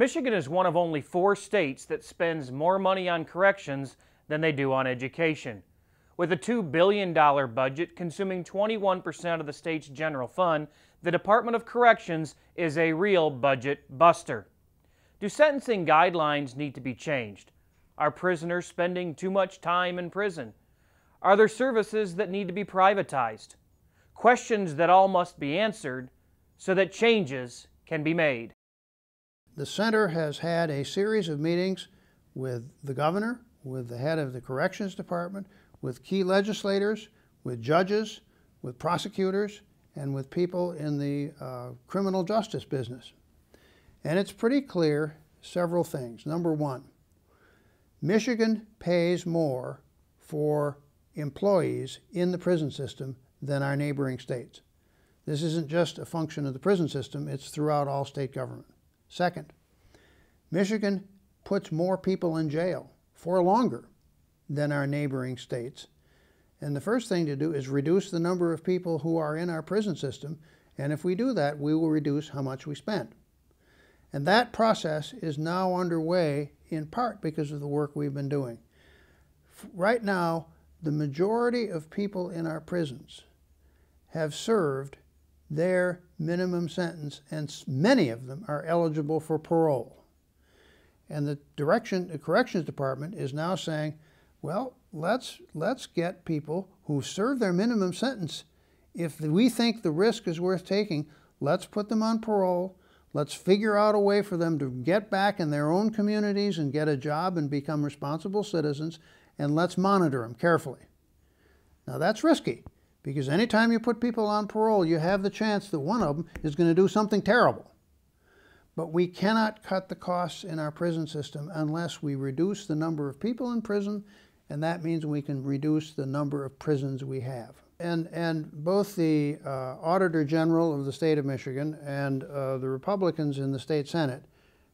Michigan is one of only 4 states that spends more money on corrections than they do on education. With a $2 billion budget consuming 21% of the state's general fund, the Department of Corrections is a real budget buster. Do sentencing guidelines need to be changed? Are prisoners spending too much time in prison? Are there services that need to be privatized? Questions that all must be answered so that changes can be made. The Center has had a series of meetings with the governor, with the head of the Corrections Department, with key legislators, with judges, with prosecutors, and with people in the criminal justice business. And it's pretty clear several things. Number one, Michigan pays more for employees in the prison system than our neighboring states. This isn't just a function of the prison system, it's throughout all state government. Second, Michigan puts more people in jail for longer than our neighboring states. And the first thing to do is reduce the number of people who are in our prison system, and if we do that, we will reduce how much we spend. And that process is now underway in part because of the work we've been doing. Right now, the majority of people in our prisons have served their minimum sentence, and many of them are eligible for parole. And the Corrections Department is now saying, well, let's get people who serve their minimum sentence. If we think the risk is worth taking, let's put them on parole. Let's figure out a way for them to get back in their own communities and get a job and become responsible citizens, and let's monitor them carefully. Now that's risky, because anytime you put people on parole, you have the chance that one of them is going to do something terrible. But we cannot cut the costs in our prison system unless we reduce the number of people in prison, and that means we can reduce the number of prisons we have. And both the Auditor General of the state of Michigan and the Republicans in the state Senate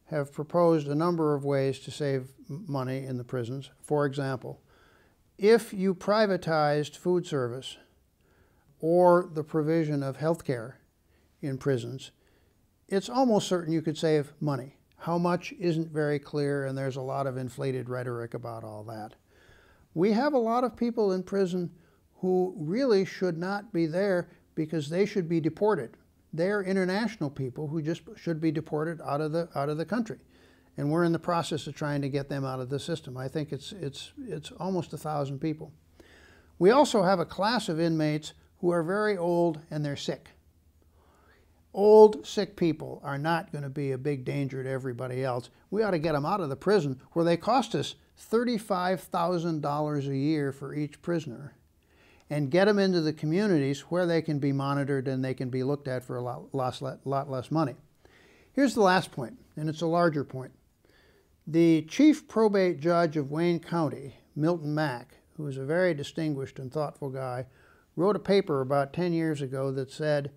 have proposed a number of ways to save money in the prisons. For example, if you privatized food service or the provision of health care in prisons, it's almost certain you could save money. How much isn't very clear, and there's a lot of inflated rhetoric about all that. We have a lot of people in prison who really should not be there because they should be deported. They're international people who just should be deported out of the country. And we're in the process of trying to get them out of the system. I think it's almost 1,000 people. We also have a class of inmates who are very old and they're sick. Old, sick people are not going to be a big danger to everybody else. We ought to get them out of the prison where they cost us $35,000 a year for each prisoner, and get them into the communities where they can be monitored and they can be looked at for a lot less money. Here's the last point, and it's a larger point. The chief probate judge of Wayne County, Milton Mack, who is a very distinguished and thoughtful guy, wrote a paper about 10 years ago that said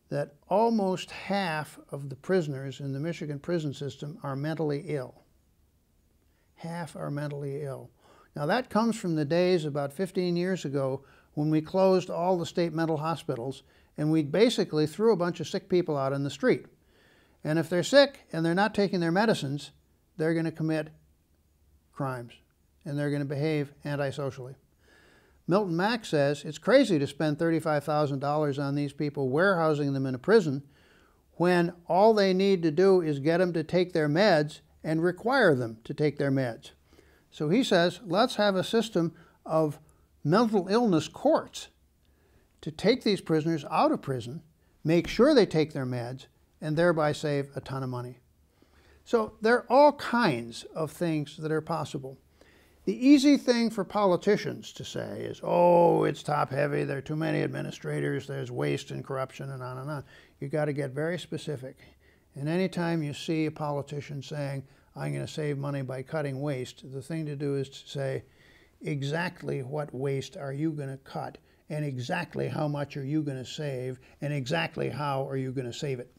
that almost half of the prisoners in the Michigan prison system are mentally ill. Half are mentally ill. Now that comes from the days about 15 years ago when we closed all the state mental hospitals and we basically threw a bunch of sick people out in the street. And if they're sick and they're not taking their medicines, they're going to commit crimes and they're going to behave antisocially. Milton Mack says it's crazy to spend $35,000 on these people, warehousing them in a prison, when all they need to do is get them to take their meds and require them to take their meds. So he says, let's have a system of mental illness courts to take these prisoners out of prison, make sure they take their meds, and thereby save a ton of money. So there are all kinds of things that are possible. The easy thing for politicians to say is, oh, it's top-heavy, there are too many administrators, there's waste and corruption, and on and on. You've got to get very specific. And anytime you see a politician saying, I'm going to save money by cutting waste, the thing to do is to say, exactly what waste are you going to cut, and exactly how much are you going to save, and exactly how are you going to save it.